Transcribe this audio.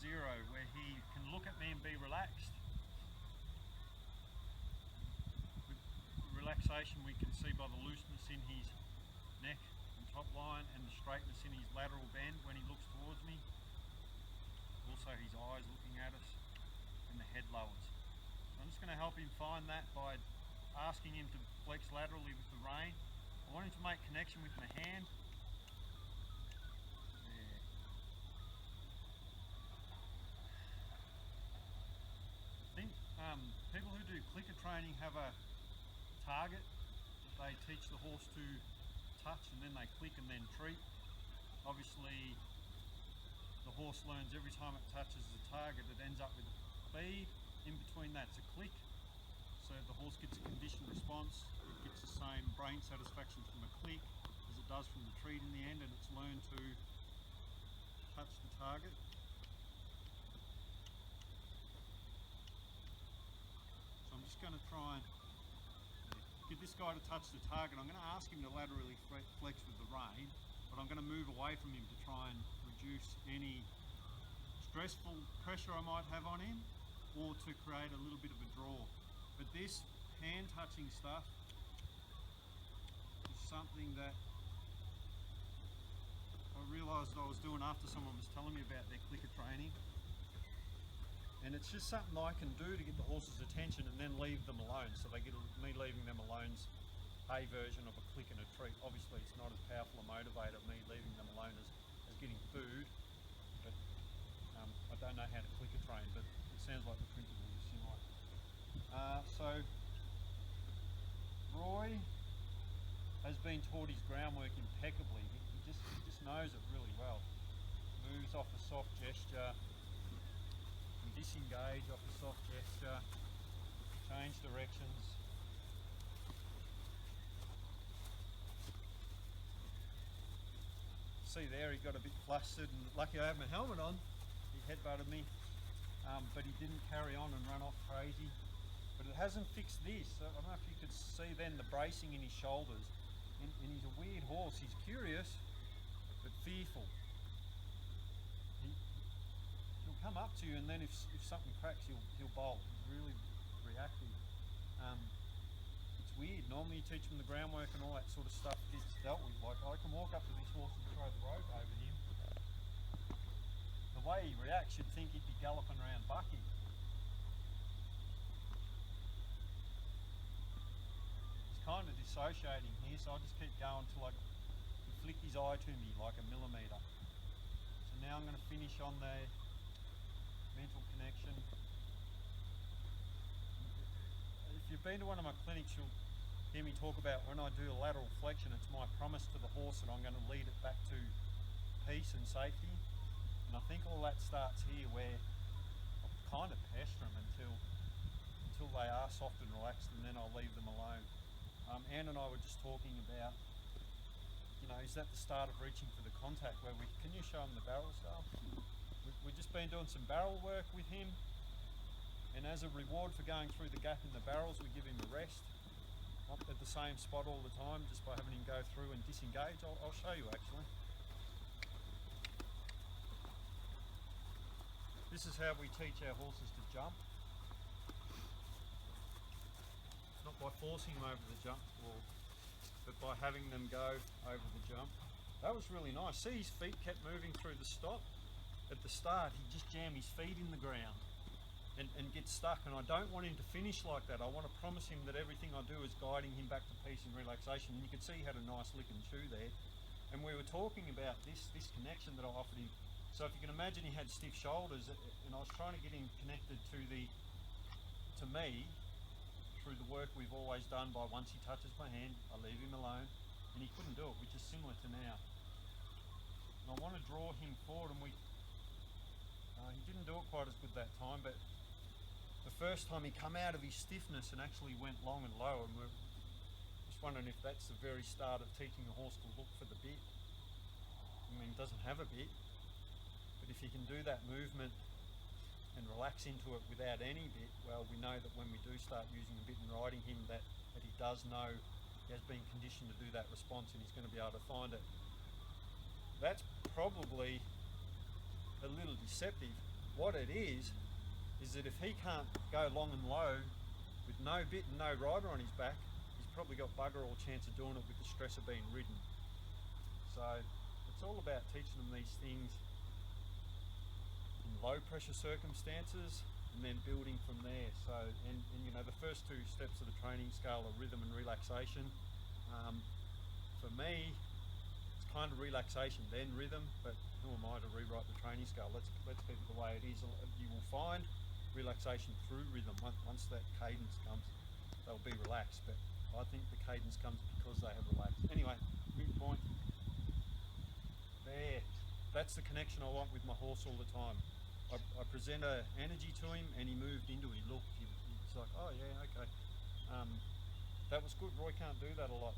0, where he can look at me and be relaxed. With relaxation we can see by the looseness in his neck and top line and the straightness in his lateral bend when he looks towards me. Also his eyes looking at us and the head lowers. So I'm just going to help him find that by asking him to flex laterally with the rein. I want him to make connection with my hand. There. I think people who do clicker training have a target that they teach the horse to touch, and then they click and then treat. Obviously the horse learns every time it touches the target it ends up with a feed. In between that's a click, so the horse gets a conditioned response. It gets the same brain satisfaction from a click as it does from the treat in the end, and it's learned to touch the target. So I'm just going to try and get this guy to touch the target. I'm going to ask him to laterally flex with the rein, but I'm going to move away from him to try and reduce any stressful pressure I might have on him, or to create a little bit of a draw. But this hand touching stuff is something that I realised I was doing after someone was telling me about their clicker training. And it's just something I can do to get the horse's attention and then leave them alone. So they get me leaving them alone's a version of a click and a treat. Obviously it's not as powerful a motivator, me leaving them alone as getting food. But I don't know how to clicker train, but it sounds like the principle is similar. So Roy has been taught his groundwork impeccably. He just knows it really well. Moves off a soft gesture, can disengage off a soft gesture, change directions. See there, he got a bit flustered, and lucky I have my helmet on. He headbutted me, but he didn't carry on and run off crazy. But it hasn't fixed this. So I don't know if you could see then the bracing in his shoulders. And he's a weird horse. He's curious, but fearful. He'll come up to you, and then if something cracks, he'll bolt. He's really reactive. It's weird. Normally you teach him the groundwork and all that sort of stuff gets dealt with. Like I can walk up to this horse and throw the rope over him. The way he reacts, you'd think he'd be galloping around bucking. He's kind of dissociating here, so I'll just keep going until he flick his eye to me like a millimetre. So now I'm going to finish on the mental connection. If you've been to one of my clinics, you'll hear me talk about when I do a lateral flexion, it's my promise to the horse that I'm going to lead it back to peace and safety. And I think all that starts here, where I'll kind of pester them until they are soft and relaxed, and then I'll leave them alone. Anne and I were just talking about, is that the start of reaching for the contact, where can you show him the barrel stuff? We've just been doing some barrel work with him, and as a reward for going through the gap in the barrels, we give him a rest, not at the same spot all the time, just by having him go through and disengage. I'll show you actually. This is how we teach our horses to jump. Not by forcing them over the jump wall, but by having them go over the jump. That was really nice. See, his feet kept moving through the stop. At the start, he'd just jam his feet in the ground and get stuck, and I don't want him to finish like that. I want to promise him that everything I do is guiding him back to peace and relaxation. And you can see he had a nice lick and chew there. And we were talking about this connection that I offered him. So if you can imagine, he had stiff shoulders, and I was trying to get him connected to me through the work we've always done by once he touches my hand, I leave him alone, and he couldn't do it, which is similar to now. And I want to draw him forward, and he didn't do it quite as good that time, but the first time he come out of his stiffness and actually went long and low, and we're just wondering if that's the very start of teaching a horse to look for the bit. I mean, it doesn't have a bit, but if you can do that movement and relax into it without any bit, well, we know that when we do start using a bit and riding him, that he does know he has been conditioned to do that response, and he's going to be able to find it. That's probably a little deceptive, what it is that if he can't go long and low with no bit and no rider on his back, he's probably got bugger all chance of doing it with the stress of being ridden. So it's all about teaching them these things in low pressure circumstances and then building from there. So, and you know, the first two steps of the training scale are rhythm and relaxation. For me, it's kind of relaxation, then rhythm, but who am I to rewrite the training scale? Let's keep it the way it is. You will find relaxation through rhythm. Once that cadence comes, they'll be relaxed, but I think the cadence comes because they have relaxed. Anyway, mid point. There. That's the connection I want with my horse all the time. I present a energy to him and he moved into it. He looked, it's like, oh yeah, okay. That was good. Roy can't do that a lot.